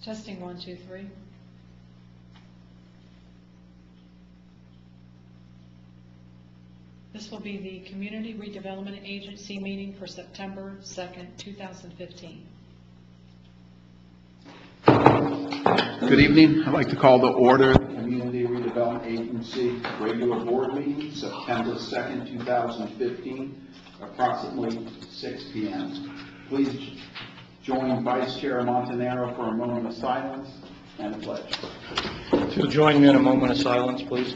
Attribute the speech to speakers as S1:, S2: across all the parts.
S1: Testing 1, 2, 3. This will be the Community Redevelopment Agency meeting for September 2nd, 2015.
S2: Good evening. I'd like to call to order the Community Redevelopment Agency regular board meeting, September 2nd, 2015, approximately 6 p.m. Please join Vice Chair Montanaro for a moment of silence and a pledge.
S3: If you'll join me in a moment of silence, please.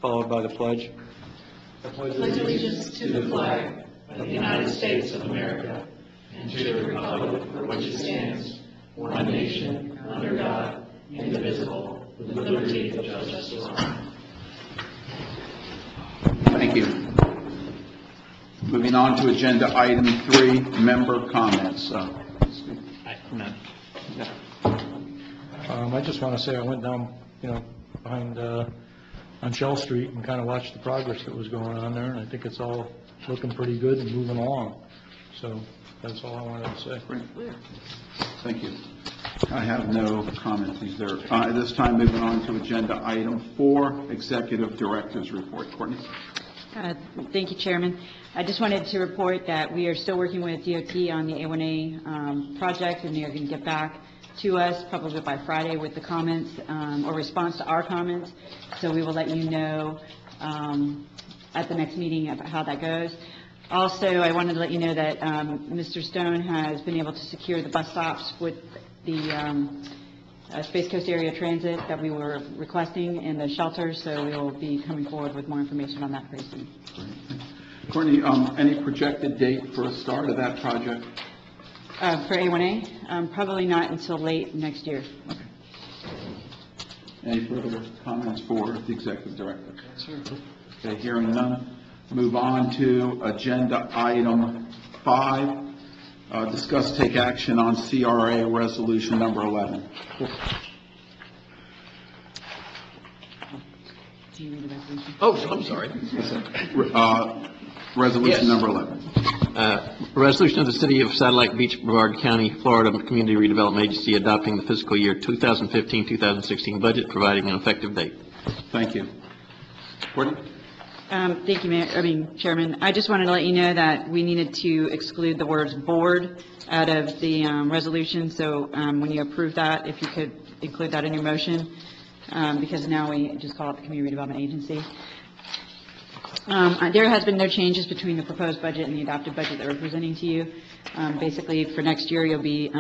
S3: Followed by the pledge.
S1: I pledge allegiance to the flag of the United States of America and to the republic for which it stands, one nation, under God, indivisible, with liberty and justice for all.
S2: Thank you. Moving on to agenda item 3, member comments.
S3: I just want to say I went down, behind on Shell Street and kind of watched the progress that was going on there, and I think it's all looking pretty good and moving along. So that's all I wanted to say.
S2: Great. Thank you. I have no comments either. At this time, moving on to agenda item 4, Executive Director's Report. Courtney?
S4: Thank you, Chairman. I just wanted to report that we are still working with DOT on the A1A project, and they are going to get back to us probably by Friday with the comments or response to our comments. So we will let you know at the next meeting about how that goes. Also, I wanted to let you know that Mr. Stone has been able to secure the bus stops with the Space Coast Area Transit that we were requesting in the shelters, so we will be coming forward with more information on that very soon.
S2: Courtney, any projected date for a start of that project?
S4: For A1A, probably not until late next year.
S2: Okay. Any further comments for the Executive Director?
S3: Sure.
S2: Okay, hearing none. Move on to agenda item 5. Discuss take action on CRA resolution number 11.
S4: Do you read the resolution?
S5: Oh, I'm sorry.
S2: Resolution
S5: Yes.
S2: number 11.
S5: Resolution of the City of Satellite Beach, Brevard County, Florida Community Redevelopment Agency adopting the fiscal year 2015-2016 budget, providing an effective date.
S2: Thank you. Courtney?
S4: Thank you, Chairman. I just wanted to let you know that we needed to exclude the words board out of the resolution, so when you approve that, if you could include that in your motion, because now we just call it the Community Redevelopment Agency. There has been no changes between the proposed budget and the adopted budget that we're presenting to you. Basically, for next year, you'll be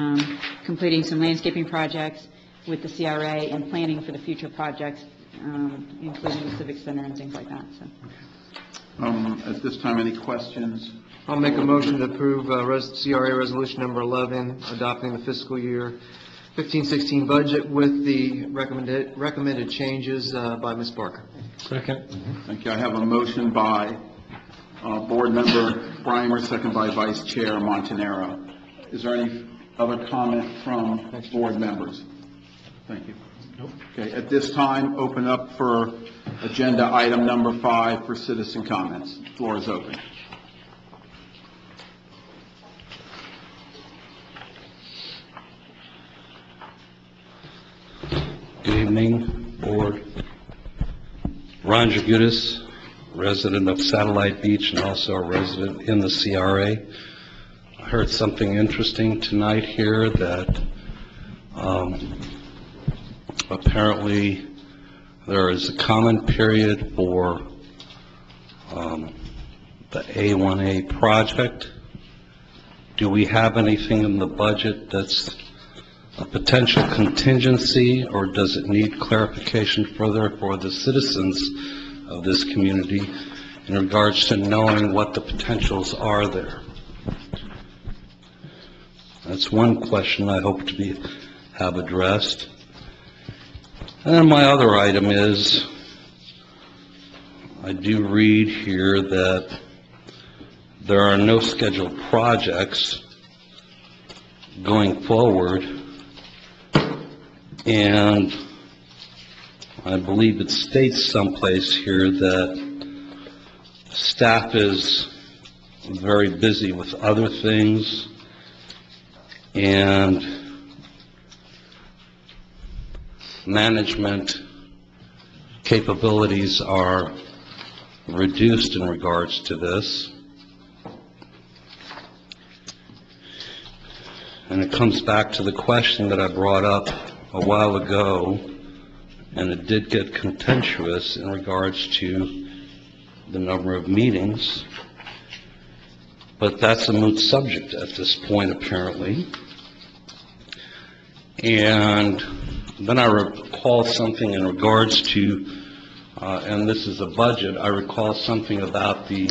S4: completing some landscaping projects with the CRA and planning for the future projects, including the Civic Center and things like that. So.
S2: At this time, any questions?
S6: I'll make a motion to approve CRA Resolution Number 11, adopting the fiscal year 15-16 budget with the recommended changes by Ms. Barker.
S3: Second.
S2: Thank you. I have a motion by Board Member Brimer, second by Vice Chair Montanaro. Is there any other comment from board members? Thank you.
S3: Nope.
S2: Okay. At this time, open up for agenda item number 5 for citizen comments. The floor is open.
S7: Good evening, Board. Ron Jagutis, resident of Satellite Beach and also a resident in the CRA. I heard something interesting tonight here that apparently there is a comment period for the A1A project. Do we have anything in the budget that's a potential contingency, or does it need clarification further for the citizens of this community in regards to knowing what the potentials are there? That's one question I hope to have addressed. And then my other item is, I do read here that there are no scheduled projects going forward, and I believe it states someplace here that staff is very busy with other things, and management capabilities are reduced in regards to this. And it comes back to the question that I brought up a while ago, and it did get contentious in regards to the number of meetings, but that's a moot subject at this point, apparently. And then I recall something in regards to, and this is a budget, I recall something about the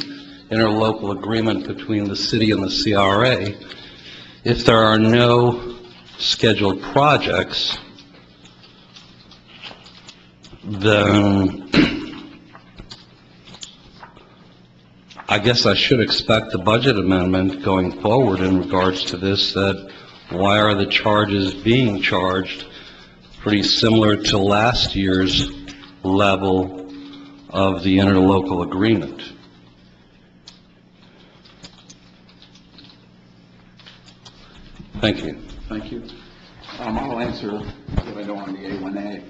S7: interlocal agreement between the city and the CRA. If there are no scheduled projects, then I guess I should expect a budget amendment going forward in regards to this, that why are the charges being charged pretty similar to last year's level of the interlocal agreement? Thank you.
S2: Thank you. I'll answer what I know on the A1A.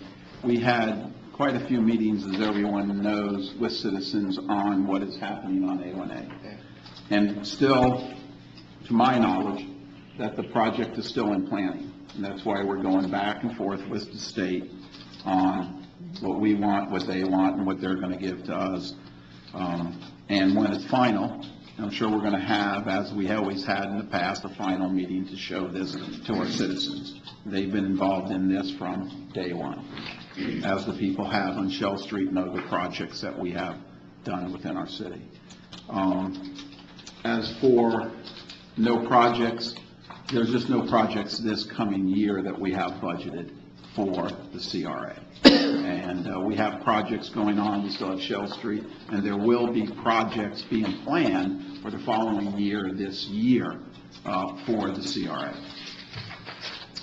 S2: We had quite a few meetings, as everyone knows, with citizens on what is happening on A1A. And still, to my knowledge, that the project is still in planning. And that's why we're going back and forth with the state on what we want, what they want, and what they're going to give to us. And when it's final, I'm sure we're going to have, as we always had in the past, a final meeting to show this to our citizens. They've been involved in this from day one, as the people have on Shell Street and other projects that we have done within our city. As for no projects, there's just no projects this coming year that we have budgeted for the CRA. And we have projects going on. We still have Shell Street, and there will be projects being planned for the following year, this year, for the CRA.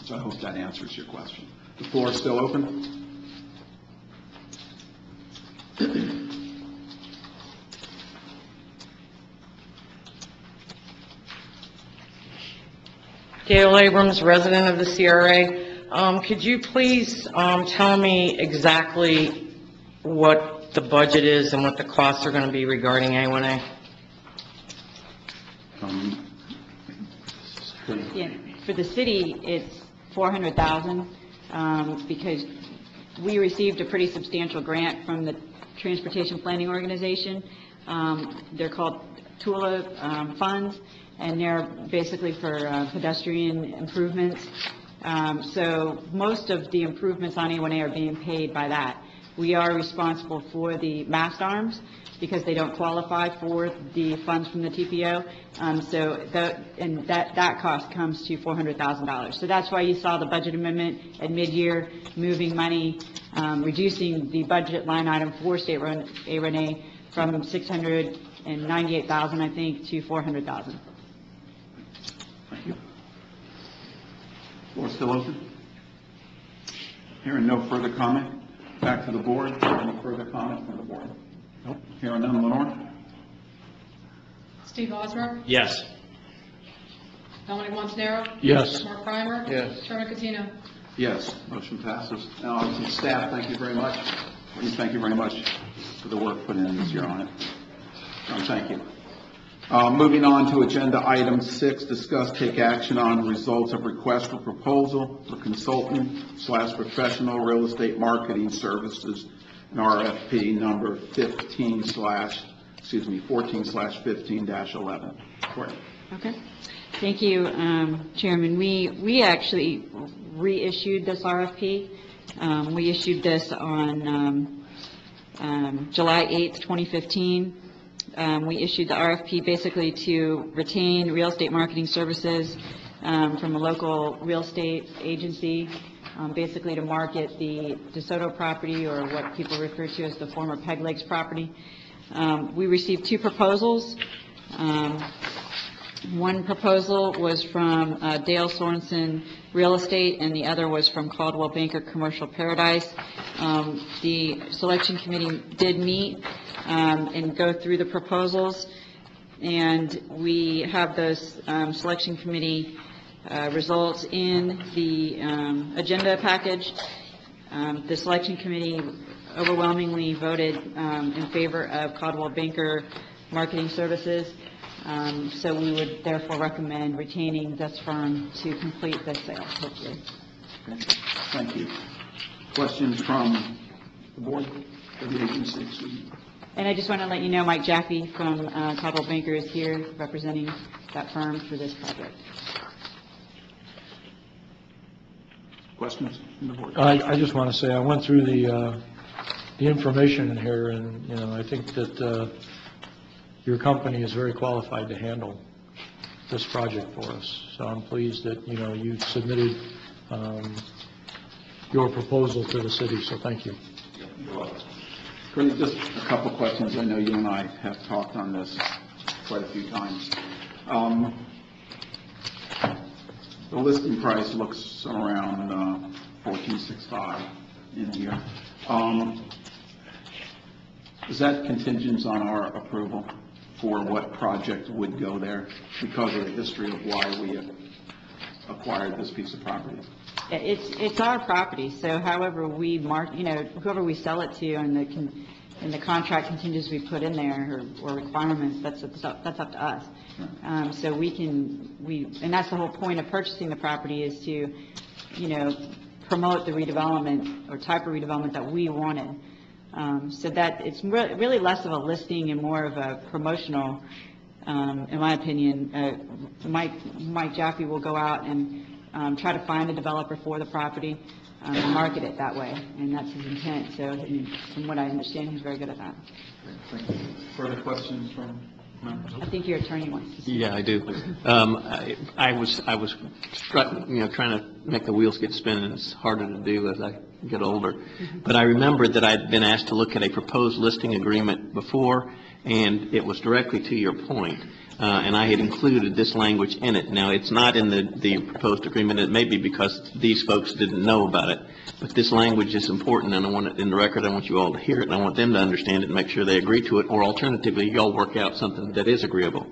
S2: So I hope that answers your question. The floor is still open.
S8: Gail Abrams, resident of the CRA. Could you please tell me exactly what the budget is and what the costs are going to be regarding A1A?
S4: Yeah, for the city, it's $400,000 because we received a pretty substantial grant from the Transportation Planning Organization. They're called TULA funds, and they're basically for pedestrian improvements. So most of the improvements on A1A are being paid by that. We are responsible for the mast arms because they don't qualify for the funds from the TPO. So that cost comes to $400,000. So that's why you saw the budget amendment at mid-year, moving money, reducing the budget line item for state A1A from $698,000, I think, to $400,000.
S2: Thank you. Floor still open? Hearing no further comment, back to the board. Any further comment from the board? Nope. Hearing none, Lenore?
S1: Steve Osmer?
S5: Yes.
S1: Dominic Montanaro?
S3: Yes.
S1: Mark Primer?
S6: Yes.
S1: Chairman Catino?
S2: Yes, motion passes. Now, to staff, thank you very much. Thank you very much for the work put in this year on it. Thank you. Moving on to agenda item 6, discuss, take action on results of request for proposal for consultant/professional real estate marketing services, an RFP number 14/15-11. Courtney.
S4: Okay. Thank you, Chairman. We actually reissued this RFP. We issued this on July 8th, 2015. We issued the RFP basically to retain real estate marketing services from a local real estate agency, basically to market the DeSoto property, or what people refer to as the former Peg Lakes property. We received 2 proposals. One proposal was from Dale Sorensen Real Estate, and the other was from Caldwell Banker Commercial Paradise. The selection committee did meet and go through the proposals. And we have those selection committee results in the agenda package. The selection committee overwhelmingly voted in favor of Caldwell Banker Marketing Services. So we would therefore recommend retaining this firm to complete the sale, hopefully.
S2: Okay. Thank you. Questions from the board of the agency?
S4: And I just want to let you know Mike Jaffe from Caldwell Banker is here representing that firm for this project.
S2: Questions from the board?
S3: I just want to say, I went through the information in here, and, you know, I think that your company is very qualified to handle this project for us. So I'm pleased that, you know, you submitted your proposal to the city, so thank you.
S2: Curtis, just a couple questions. I know you and I have talked on this quite a few times. The listing price looks around $14.65 in here. Is that contingent on our approval for what project would go there because of the history of why we have acquired this piece of property?
S4: Yeah, it's our property, so however we mark, you know, whoever we sell it to and the contract contingents we put in there or requirements, that's up to us. So and that's the whole point of purchasing the property, is to, you know, promote the redevelopment or type of redevelopment that we wanted. So that it's really less of a listing and more of a promotional, in my opinion. Mike Jaffe will go out and try to find a developer for the property and market it that way, and that's his intent. So from what I understand, he's very good at that.
S2: Thank you. Further questions from members?
S4: I think your attorney wants to speak.
S5: Yeah, I do. I was struck, you know, trying to make the wheels get spinning. It's harder to do as I get older. But I remembered that I'd been asked to look at a proposed listing agreement before, and it was directly to your point. And I had included this language in it. Now, it's not in the proposed agreement. It may be because these folks didn't know about it. But this language is important, and I want it in the record. I want you all to hear it, and I want them to understand it and make sure they agree to it, or alternatively, y'all work out something that is agreeable.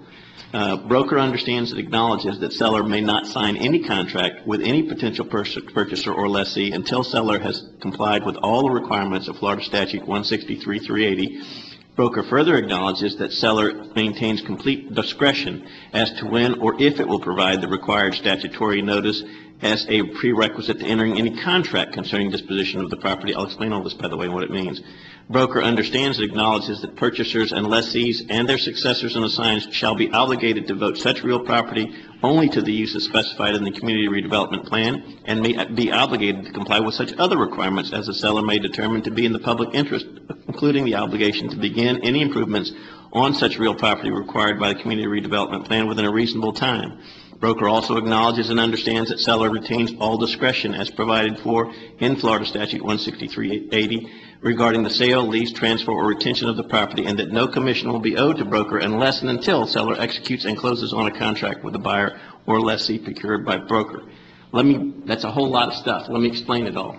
S5: Broker understands and acknowledges that seller may not sign any contract with any potential purchaser or lessee until seller has complied with all the requirements of Florida Statute 163-380. Broker further acknowledges that seller maintains complete discretion as to when or if it will provide the required statutory notice as a prerequisite to entering any contract concerning disposition of the property. I'll explain all this, by the way, what it means. Broker understands and acknowledges that purchasers and lessees and their successors and assigns shall be obligated to devote such real property only to the uses specified in the community redevelopment plan, and may be obligated to comply with such other requirements as the seller may determine to be in the public interest, including the obligation to begin any improvements on such real property required by the community redevelopment plan within a reasonable time. Broker also acknowledges and understands that seller retains all discretion as provided for in Florida Statute 163-80 regarding the sale, lease, transfer, or retention of the property, and that no commission will be owed to broker unless and until seller executes and closes on a contract with the buyer or lessee procured by broker. That's a whole lot of stuff. Let me explain it all.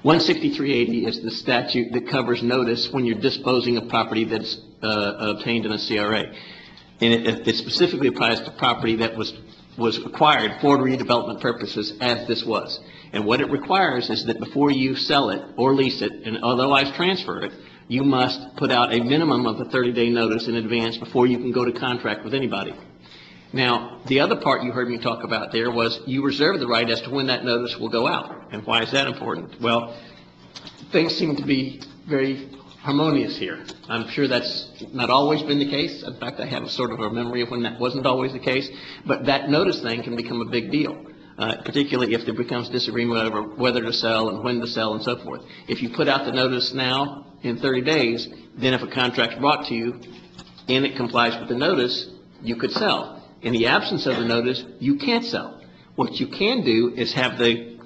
S5: 163-80 is the statute that covers notice when you're disposing of property that's obtained in a CRA. And it specifically applies to property that was acquired for redevelopment purposes, as this was. And what it requires is that before you sell it or lease it and otherwise transfer it, you must put out a minimum of a 30-day notice in advance before you can go to contract with anybody. Now, the other part you heard me talk about there was you reserve the right as to when that notice will go out. And why is that important? Well, things seem to be very harmonious here. I'm sure that's not always been the case. In fact, I have sort of a memory of when that wasn't always the case. But that notice thing can become a big deal, particularly if there becomes disagreement over whether to sell and when to sell and so forth. If you put out the notice now in 30 days, then if a contract's brought to you and it complies with the notice, you could sell. In the absence of the notice, you can't sell. What you can do is have the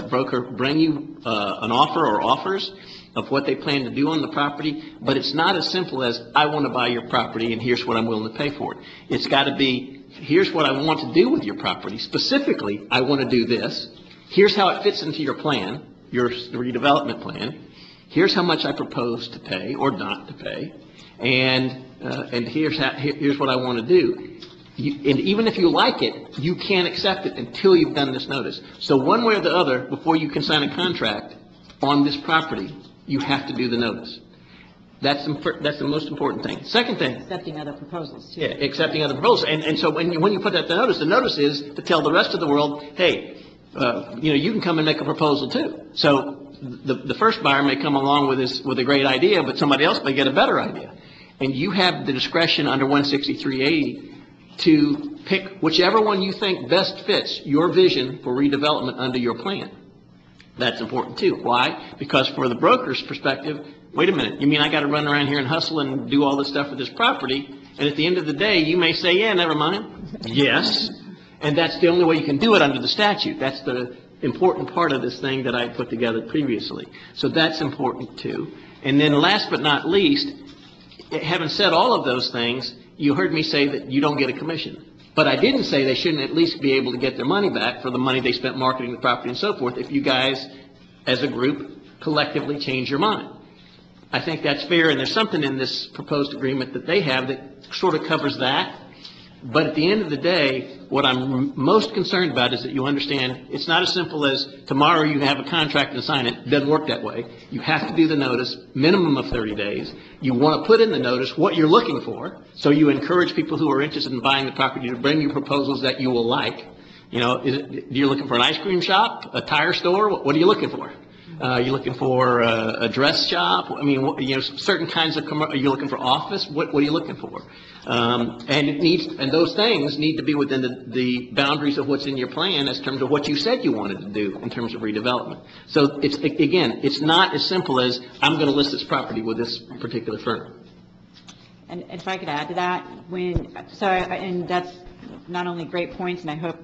S5: broker bring you an offer or offers of what they plan to do on the property, but it's not as simple as, I want to buy your property and here's what I'm willing to pay for it. It's got to be, here's what I want to do with your property. Specifically, I want to do this. Here's how it fits into your plan, your redevelopment plan. Here's how much I propose to pay or not to pay, and here's what I want to do. And even if you like it, you can't accept it until you've done this notice. So one way or the other, before you can sign a contract on this property, you have to do the notice. That's the most important thing. Second thing.
S4: Accepting other proposals, too.
S5: Yeah, accepting other proposals. And so when you put that the notice is to tell the rest of the world, hey, you can come and make a proposal too. So the first buyer may come along with a great idea, but somebody else may get a better idea. And you have the discretion under 16380 to pick whichever one you think best fits your vision for redevelopment under your plan. That's important too. Why? Because for the broker's perspective, wait a minute, you mean I got to run around here and hustle and do all this stuff for this property, and at the end of the day, you may say, yeah, never mind. Yes. And that's the only way you can do it under the statute. That's the important part of this thing that I put together previously. So that's important too. And then last but not least, having said all of those things, you heard me say that you don't get a commission. But I didn't say they shouldn't at least be able to get their money back for the money they spent marketing the property and so forth if you guys, as a group, collectively change your mind. I think that's fair, and there's something in this proposed agreement that they have that sort of covers that. But at the end of the day, what I'm most concerned about is that you understand it's not as simple as tomorrow you have a contract and sign it. It doesn't work that way. You have to do the notice, minimum of 30 days. You want to put in the notice what you're looking for, so you encourage people who are interested in buying the property to bring you proposals that you will like. You're looking for an ice cream shop, a tire store? What are you looking for? You're looking for a dress shop? I mean, certain kinds of are you looking for office? What are you looking for? And those things need to be within the boundaries of what's in your plan as terms of what you said you wanted to do in terms of redevelopment. So it's not as simple as I'm going to list this property with this particular firm.
S4: And if I could add to that, and that's not only great points, and I hope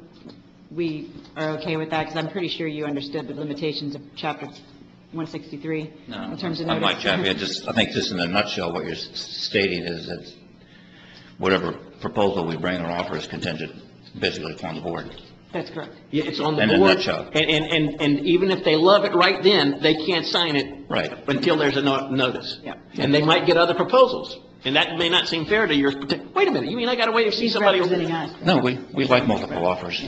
S4: we are okay with that, because I'm pretty sure you understood the limitations of Chapter 163 in terms of
S9: I'm
S4: notice.
S9: like Chappie. I think just in a nutshell, what you're stating is that whatever proposal we bring or offer is contingent basically upon the board.
S4: That's correct.
S5: Yeah, it's on the
S9: And in a
S5: board.
S9: nutshell.
S5: And even if they love it right then, they can't sign it
S9: Right.
S5: until there's a notice.
S4: Yeah.
S5: And they might get other proposals. And that may not seem fair to your, wait a minute, you mean I got to wait to see
S4: He's
S5: somebody?
S4: representing us.
S9: No, we like multiple offers.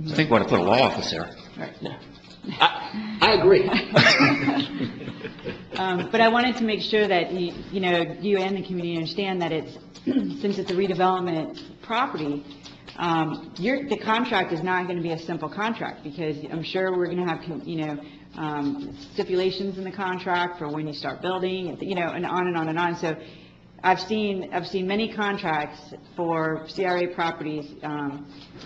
S9: I think we ought to put a law office there.
S5: Yeah. I agree.
S4: But I wanted to make sure that, you and the community understand that since it's a redevelopment property, the contract is not going to be a simple contract, because I'm sure we're going to have, stipulations in the contract for when you start building, and on and on and on. So I've seen many contracts for CRA properties.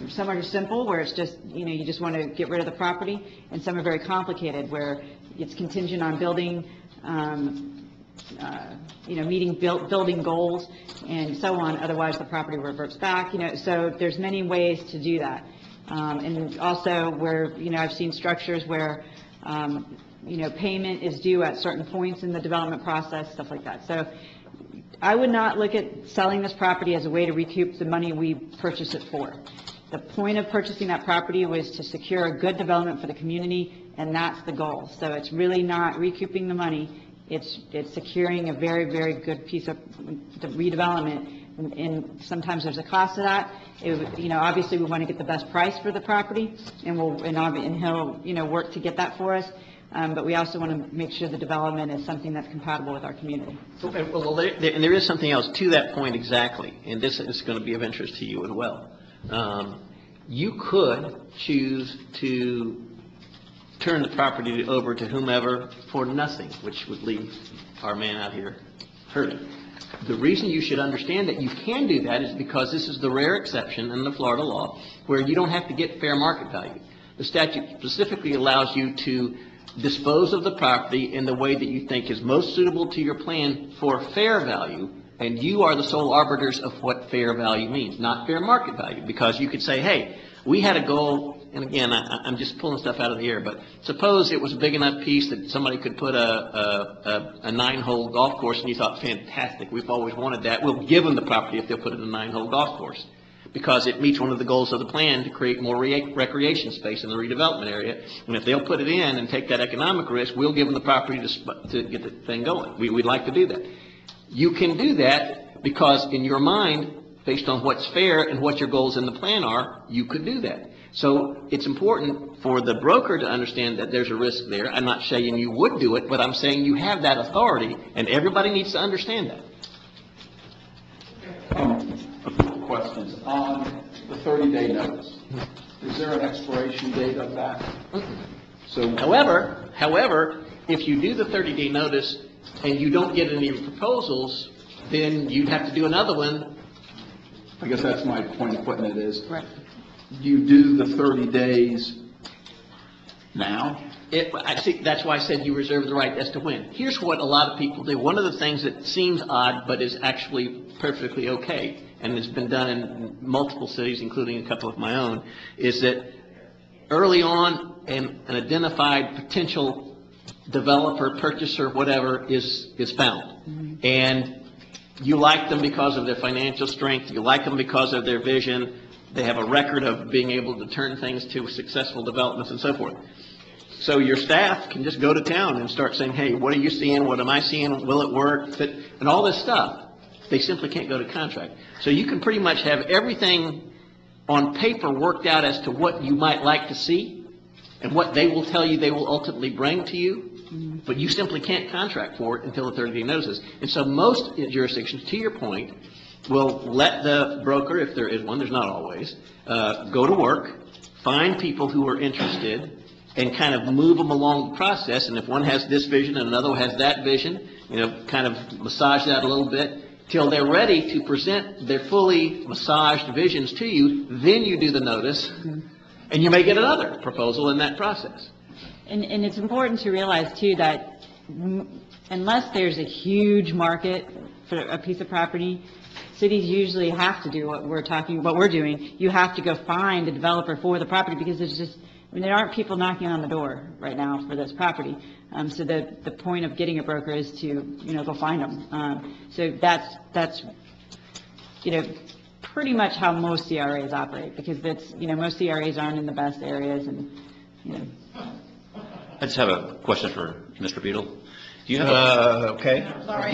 S4: Some are simple, where it's just, you just want to get rid of the property, and some are very complicated, where it's contingent on building, meeting building goals and so on. Otherwise, the property reverts back. So there's many ways to do that. And also where, I've seen structures where, payment is due at certain points in the development process, stuff like that. So I would not look at selling this property as a way to recoup the money we purchased it for. The point of purchasing that property was to secure a good development for the community, and that's the goal. So it's really not recouping the money. It's securing a very, very good piece of the redevelopment, and sometimes there's a cost to that. Obviously we want to get the best price for the property, and he'll, work to get that for us. But we also want to make sure the development is something that's compatible with our community.
S5: Okay, well, and there is something else to that point exactly, and this is going to be of interest to you as well. You could choose to turn the property over to whomever for nothing, which would leave our man out here hurting. The reason you should understand that you can do that is because this is the rare exception in the Florida law where you don't have to get fair market value. The statute specifically allows you to dispose of the property in the way that you think is most suitable to your plan for fair value, and you are the sole arbiters of what fair value means, not fair market value, because you could say, hey, we had a goal, and again, I'm just pulling stuff out of the air, but suppose it was a big enough piece that somebody could put a 9-hole golf course, and you thought, fantastic, we've always wanted that. We'll give them the property if they'll put it in a 9-hole golf course. because it meets one of the goals of the plan to create more recreation space in the redevelopment area. And if they'll put it in and take that economic risk, we'll give them the property to get the thing going. We'd like to do that. You can do that because in your mind, based on what's fair and what your goals in the plan are, you could do that. So it's important for the broker to understand that there's a risk there. I'm not saying you would do it, but I'm saying you have that authority, and everybody needs to understand that.
S2: Questions on the 30-day notice. Is there an expiration date of that? So,
S5: However, if you do the 30-day notice and you don't get any proposals, then you'd have to do another one.
S2: I guess that's my point of putting it is,
S4: Right.
S2: you do the 30 days now?
S5: I see, that's why I said you reserve the right as to when. Here's what a lot of people do. One of the things that seems odd but is actually perfectly okay, and it's been done in multiple cities, including a couple of my own, is that early on an identified potential developer, purchaser, whatever, is found. Mm-hmm. And you like them because of their financial strength. You like them because of their vision. They have a record of being able to turn things to successful developments and so forth. So your staff can just go to town and start saying, hey, what are you seeing? What am I seeing? Will it work? And all this stuff. They simply can't go to contract. So you can pretty much have everything on paper worked out as to what you might like to see and what they will tell you they will ultimately bring to you. But you simply can't contract for it until the 30-day notice. And so most jurisdictions, to your point, will let the broker, if there is one, there's not always, go to work, find people who are interested, and kind of move them along the process. And if one has this vision and another has that vision, kind of massage that a little bit till they're ready to present their fully massaged visions to you. Then you do the notice, and you may get another proposal in that process.
S4: And it's important to realize, too, that unless there's a huge market for a piece of property, cities usually have to do what we're doing. You have to go find a developer for the property because there's just, there aren't people knocking on the door right now for this property. So the point of getting a broker is to, go find them. So that's pretty much how most CRAs operate, because that's, most CRAs aren't in the best areas, and,
S9: I just have a question for Mr. Beadle. Do you have
S5: Okay.
S1: Sorry.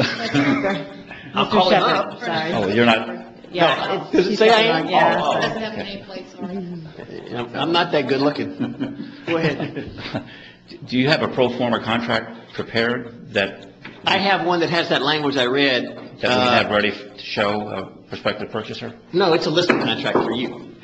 S5: I'll call him up.
S4: Sorry.
S9: Oh, you're not,
S4: Yeah.
S5: Does it say I am?
S4: Yeah.
S5: Oh,
S1: Doesn't have a nameplate, sorry.
S5: I'm not that good looking. Go ahead.
S9: do you have a pro forma contract prepared that
S5: I have one that has that language I read.
S9: we have ready to show a prospective purchaser?
S5: No, it's a listing contract for you.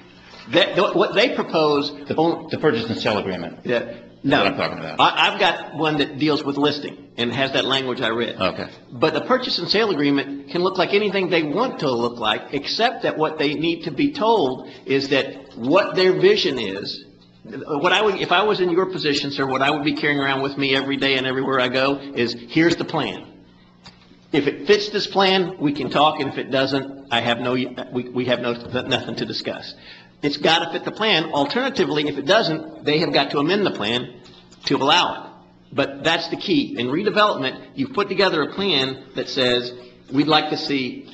S5: What they propose.
S9: The purchase and sale agreement.
S5: Yeah. No,
S9: What I'm talking about.
S5: I've got one that deals with listing and has that language I read.
S9: Okay.
S5: But the purchase and sale agreement can look like anything they want to look like, except that what they need to be told is that what their vision is. If I was in your position, sir, what I would be carrying around with me every day and everywhere I go is, here's the plan. If it fits this plan, we can talk, and if it doesn't, we have nothing to discuss. It's got to fit the plan. Alternatively, if it doesn't, they have got to amend the plan to allow it. But that's the key. In redevelopment, you put together a plan that says, we'd like to see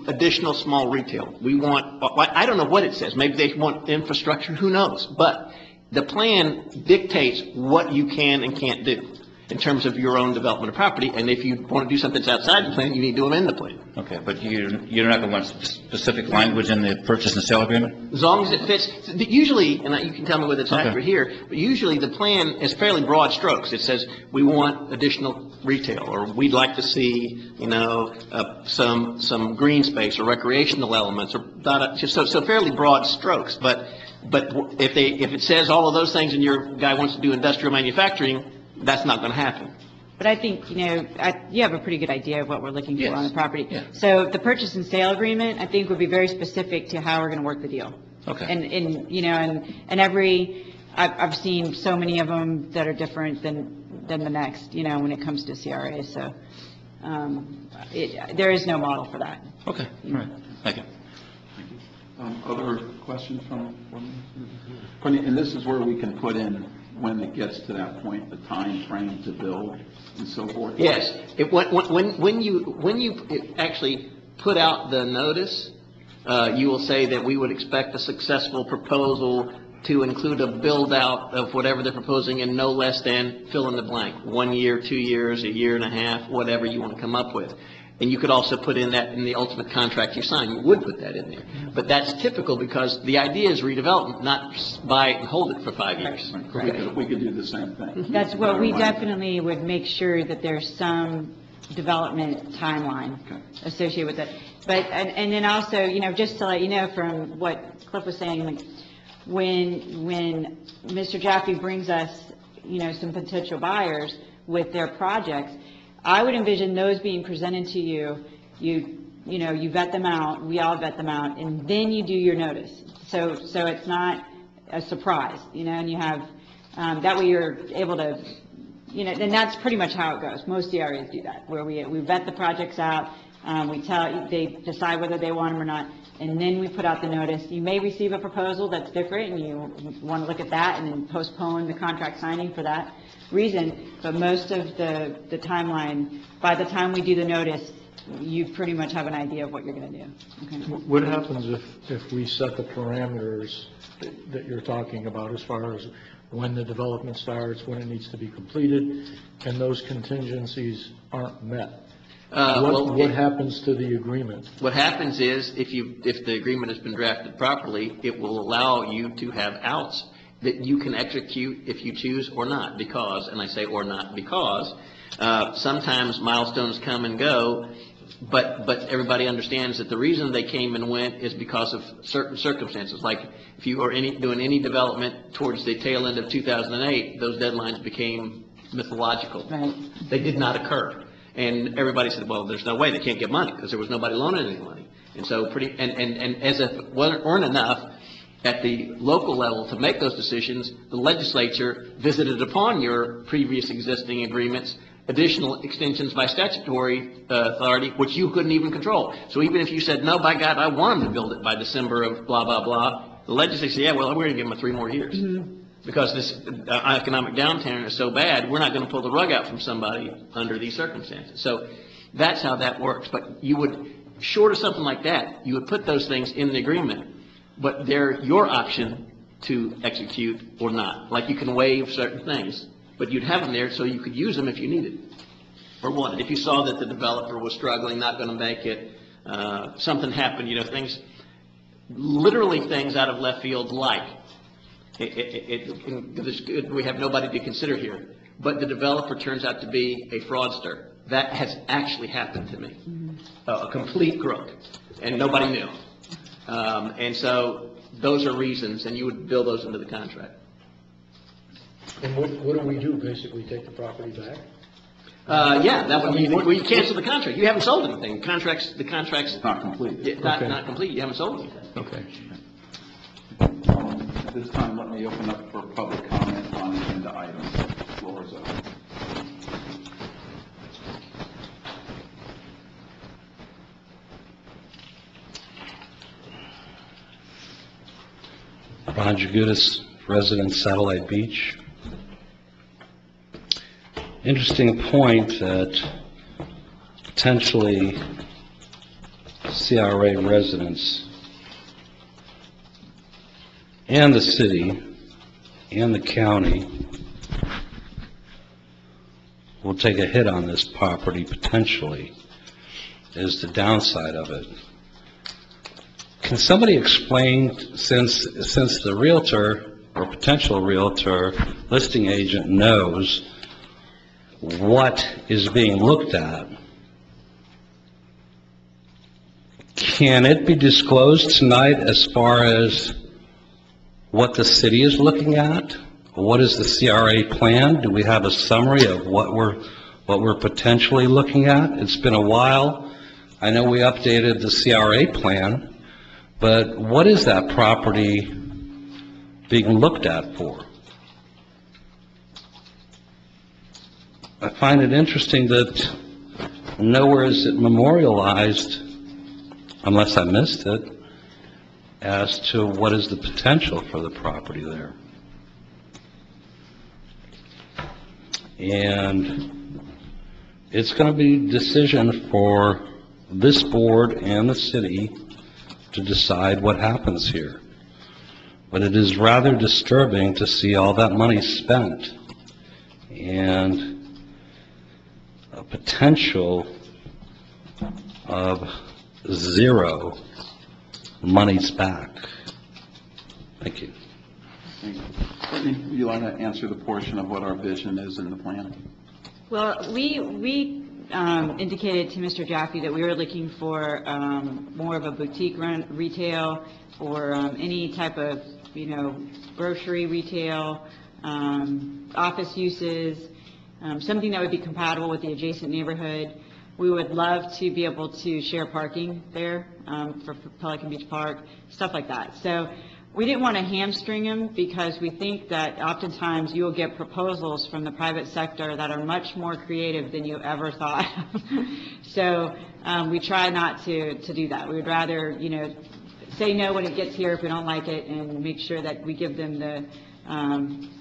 S5: additional small retail. We want, I don't know what it says. Maybe they want infrastructure. Who knows? But the plan dictates what you can and can't do in terms of your own development of property. And if you want to do something that's outside the plan, you need to amend the plan.
S9: Okay, but you're not going to want specific language in the purchase and sale agreement?
S5: As long as it fits. Usually, and you can tell me whether it's
S9: Okay.
S5: accurate here, but usually the plan is fairly broad strokes. It says, we want additional retail, or we'd like to see, some green space or recreational elements, or so fairly broad strokes. But if it says all of those things and your guy wants to do industrial manufacturing, that's not going to happen.
S4: But I think, you have a pretty good idea of what we're looking for
S5: Yes.
S4: on the property.
S9: Yeah.
S4: So the purchase and sale agreement, I think, would be very specific to how we're going to work the deal.
S9: Okay.
S4: I've seen so many of them that are different than the next, when it comes to CRA. So there is no model for that.
S9: Okay, all right, thank you.
S2: Other questions from? And this is where we can put in, when it gets to that point, the time frame to build and so forth?
S5: Yes. When you actually put out the notice, you will say that we would expect a successful proposal to include a build-out of whatever they're proposing in no less than fill in the blank, 1 year, 2 years, a year and a half, whatever you want to come up with. And you could also put in that in the ultimate contract you sign. You would put that in there. But that's typical because the idea is redevelopment, not buy it and hold it for 5 years.
S2: We could do the same thing.
S4: That's what we definitely would make sure that there's some development timeline associated with it. But, and then also, you know, just to let you know from what Cliff was saying, like, when Mr. Jaffe brings us, you know, some potential buyers with their projects, I would envision those being presented to you. You know, you vet them out, we all vet them out, and then you do your notice. So it's not a surprise, you know, and you have, that way you're able to, you know, and that's pretty much how it goes. Most CRAs do that, where we vet the projects out, they decide whether they want them or not, and then we put out the notice. You may receive a proposal that's different, and you want to look at that and then postpone the contract signing for that reason, but most of the timeline, by the time we do the notice, you pretty much have an idea of what you're going to do. Okay.
S3: What happens if we set the parameters that you're talking about as far as when the development starts, when it needs to be completed, and those contingencies aren't met? What happens to the agreement?
S5: What happens is, if the agreement has been drafted properly, it will allow you to have outs that you can execute if you choose or not, because, and I say or not because, sometimes milestones come and go, but everybody understands that the reason they came and went is because of certain circumstances. Like if you are doing any development towards the tail end of 2008, those deadlines became mythological.
S4: Right.
S5: They did not occur. And everybody said, well, there's no way, they can't get money because there was nobody loaning any money. And so and as if it weren't enough, at the local level to make those decisions, the legislature visited upon your previous existing agreements additional extensions by statutory authority, which you couldn't even control. So even if you said, no, by God, I want them to build it by December of blah, blah, blah, the legislature said, yeah, well, we're going to give them 3 more years. Mm-hmm. Because this economic downturn is so bad, we're not going to pull the rug out from somebody under these circumstances. So that's how that works. But you would, short of something like that, you would put those things in the agreement, but they're your option to execute or not. Like you can waive certain things, but you'd have them there so you could use them if you needed or wanted. If you saw that the developer was struggling, not going to make it, something happened, you know, things, literally things out of left field like, we have nobody to consider here, but the developer turns out to be a fraudster. That has actually happened to me. Mm-hmm. A complete crook, and nobody knew. And so those are reasons, and you would build those into the contract.
S3: And what do we do, basically, take the property back?
S5: Yeah, that would be, well, you cancel the contract. You haven't sold anything. The contract's
S2: Not complete.
S5: not complete. You haven't sold anything.
S3: Okay.
S2: At this time, let me open up for public comment on agenda items. The floor is open.
S7: Ron Jagutis, resident Satellite Beach. Interesting point that potentially CRA residents and the city and the county will take a hit on this property potentially, is the downside of it. Can somebody explain, since the realtor or potential realtor listing agent knows what is being looked at, can it be disclosed tonight as far as what the city is looking at? What is the CRA plan? Do we have a summary of what we're potentially looking at? It's been a while. I know we updated the CRA plan, but what is that property being looked at for? I find it interesting that nowhere is it memorialized, unless I missed it, as to what is the potential for the property there. And it's going to be a decision for this board and the city to decide what happens here. But it is rather disturbing to see all that money spent and a potential of zero monies back. Thank you.
S2: Courtney, would you like to answer the portion of what our vision is in the plan?
S4: Well, we indicated to Mr. Jaffe that we were looking for more of a boutique retail or any type of, grocery retail, office uses, something that would be compatible with the adjacent neighborhood. We would love to be able to share parking there for Pelican Beach Park, stuff like that. So we didn't want to hamstring them because we think that oftentimes you will get proposals from the private sector that are much more creative than you ever thought. So we try not to do that. We would rather, say no when it gets here if we don't like it, and make sure that we give them the,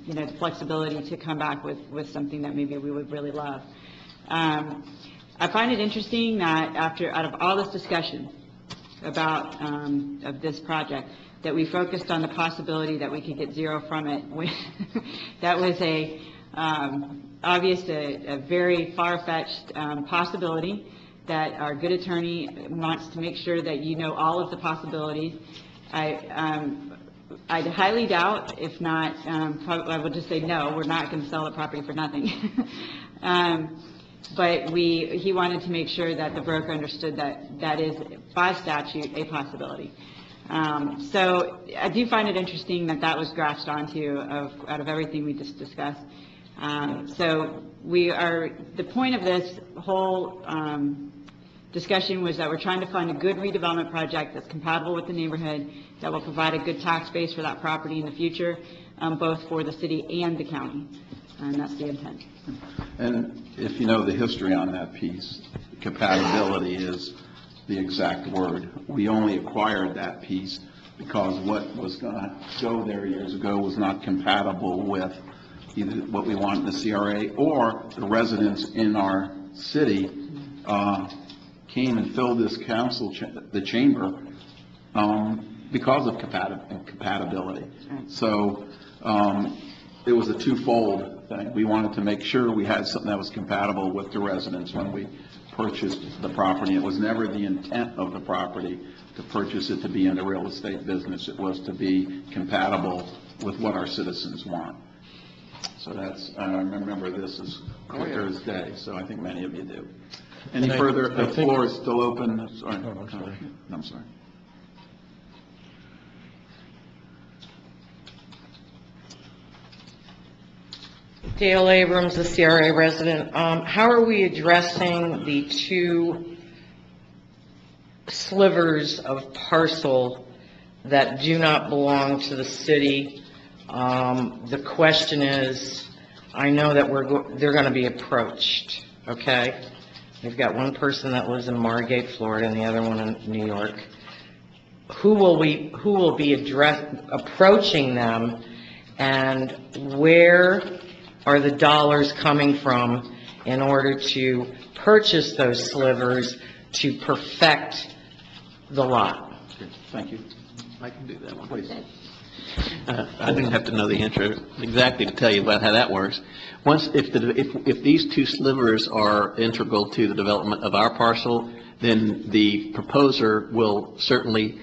S4: the flexibility to come back with something that maybe we would really love. I find it interesting that out of all this discussion about of this project, that we focused on the possibility that we could get zero from it. That was obviously a very far-fetched possibility that our good attorney wants to make sure that you know all of the possibilities. I highly doubt, if not, I would just say no, we're not going to sell the property for nothing. But he wanted to make sure that the broker understood that that is, by statute, a possibility. So I do find it interesting that that was grasped onto out of everything we just discussed. So the point of this whole discussion was that we're trying to find a good redevelopment project that's compatible with the neighborhood, that will provide a good tax base for that property in the future, both for the city and the county. And that's the intent.
S2: And if you know the history on that piece, compatibility is the exact word. We only acquired that piece because what was going to go there years ago was not compatible with either what we want in the CRA or the residents in our city came and filled this the chamber because of compatibility. So it was a twofold thing. We wanted to make sure we had something that was compatible with the residents when we purchased the property. It was never the intent of the property to purchase it to be in the real estate business. It was to be compatible with what our citizens want. So I remember this as clear as day, so I think many of you do. Any further? The floor is still open. Sorry. I'm sorry.
S8: Dale Abrams, the CRA resident. How are we addressing the two slivers of parcel that do not belong to the city? The question is, I know that they're going to be approached, okay? We've got one person that lives in Margate, Florida, and the other one in New York. Who will be approaching them, and where are the dollars coming from in order to purchase those slivers to perfect the lot?
S2: Okay, thank you.
S5: I can do that one.
S2: Please.
S5: I didn't have to know the answer exactly to tell you about how that works. If these two slivers are integral to the development of our parcel, then the proposer will certainly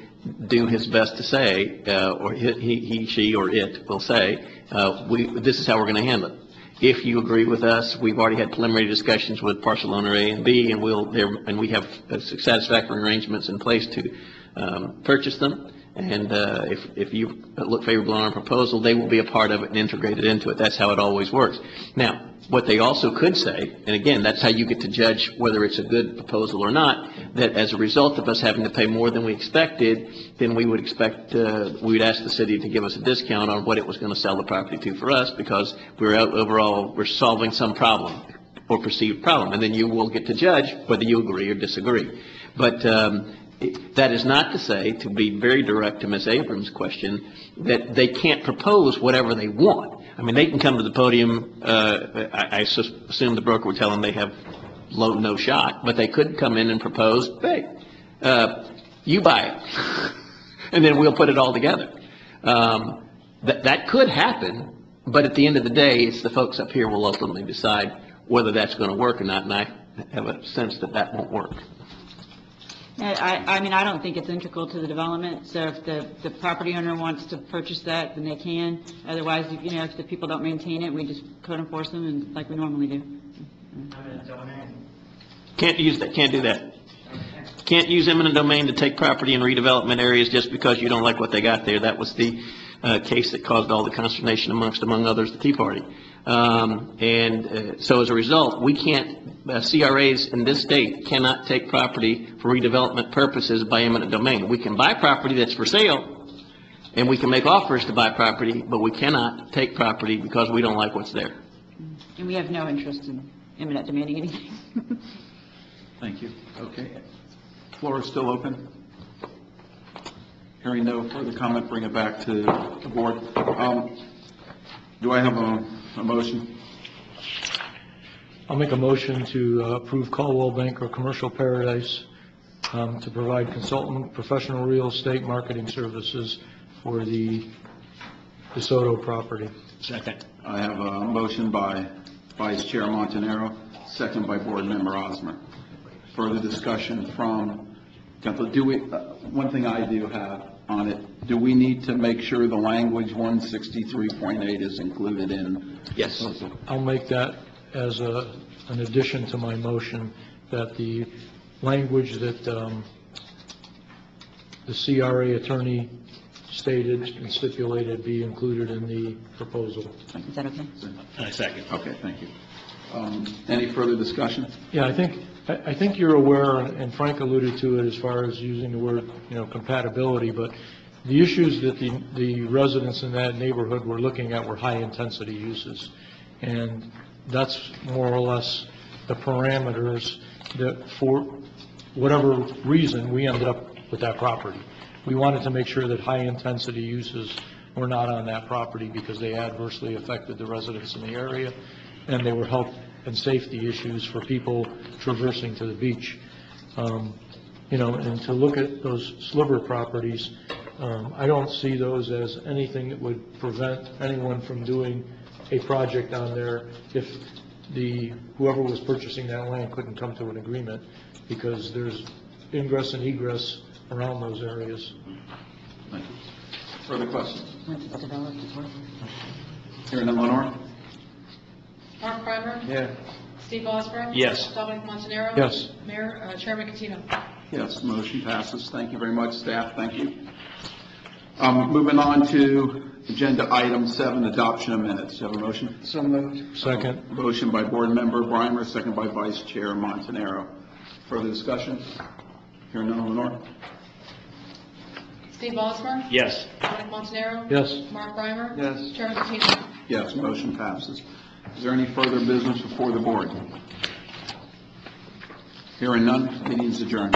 S5: do his best to say, or he, she, or it will say, this is how we're going to handle it. If you agree with us, we've already had preliminary discussions with parcel owner A and B, and we have satisfactory arrangements in place to purchase them. And if you look favorable on our proposal, they will be a part of it and integrated into it. That's how it always works. Now, what they also could say, and again, that's how you get to judge whether it's a good proposal or not, that as a result of us having to pay more than we expected, then we would expect, we would ask the city to give us a discount on what it was going to sell the property to for us, because we're solving some problem or perceived problem. And then you will get to judge whether you agree or disagree. But that is not to say, to be very direct to Ms. Abrams' question, that they can't propose whatever they want. I mean, they can come to the podium, I assume the broker would tell them they have no shot, but they could come in and propose, hey, you buy it, and then we'll put it all together. That could happen, but at the end of the day, it's the folks up here will ultimately decide whether that's going to work or not, and I have a sense that that won't work.
S4: I mean, I don't think it's integral to the development, so if the property owner wants to purchase that, then they can. Otherwise, if the people don't maintain it, we just code enforce them and like we normally do.
S5: Can't use that, can't do that. Can't use eminent domain to take property in redevelopment areas just because you don't like what they got there. That was the case that caused all the consternation among others, the Tea Party. So as a result, we can't, CRAs in this state cannot take property for redevelopment purposes by eminent domain. We can buy property that's for sale, and we can make offers to buy property, but we cannot take property because we don't like what's there.
S4: And we have no interest in eminent domaining anything.
S2: Thank you. Okay. Floor is still open. Hearing no further comment, bring it back to the board. Do I have a motion?
S3: I'll make a motion to approve Caldwell Banker Commercial Paradise to provide consultant professional real estate marketing services for the DeSoto property.
S5: Second.
S2: I have a motion by Vice Chair Montanaro, second by Board Member Osmer. Further discussion from council. One thing I do have on it, do we need to make sure the language 163.8 is included in?
S5: Yes.
S3: I'll make that as an addition to my motion, that the language that the CRA attorney stated and stipulated be included in the proposal.
S4: Is that okay?
S5: I second.
S2: Okay, thank you. Any further discussion?
S3: Yeah, I think you're aware, and Frank alluded to it as far as using the word, compatibility, but the issues that the residents in that neighborhood were looking at were high-intensity uses. And that's more or less the parameters that, for whatever reason, we ended up with that property. We wanted to make sure that high-intensity uses were not on that property because they adversely affected the residents in the area, and they were health and safety issues for people traversing to the beach. And to look at those sliver properties, I don't see those as anything that would prevent anyone from doing a project on there if whoever was purchasing that land couldn't come to an agreement, because there's ingress and egress around those areas.
S2: Thank you. Further questions?
S4: Once it's developed, it's worth it.
S2: Hearing none, Lenore?
S1: Mark Primer.
S3: Yeah.
S1: Steve Osborne.
S5: Yes.
S1: Dominic Montanaro.
S3: Yes.
S1: Mayor, Chairman Catino.
S2: Yes, motion passes. Thank you very much, staff. Thank you. Moving on to agenda item 7, adoption of minutes. Do you have a motion?
S6: So moved.
S3: Second.
S2: Motion by Board Member Brimer, second by Vice Chair Montanaro. Further discussion? Hearing none, Lenore?
S1: Steve Osborne.
S5: Yes.
S1: Dominic Montanaro.
S3: Yes.
S1: Mark Primer.
S6: Yes.
S1: Chairman Catino.
S2: Yes, motion passes. Is there any further business before the board? Hearing none, meeting is adjourned.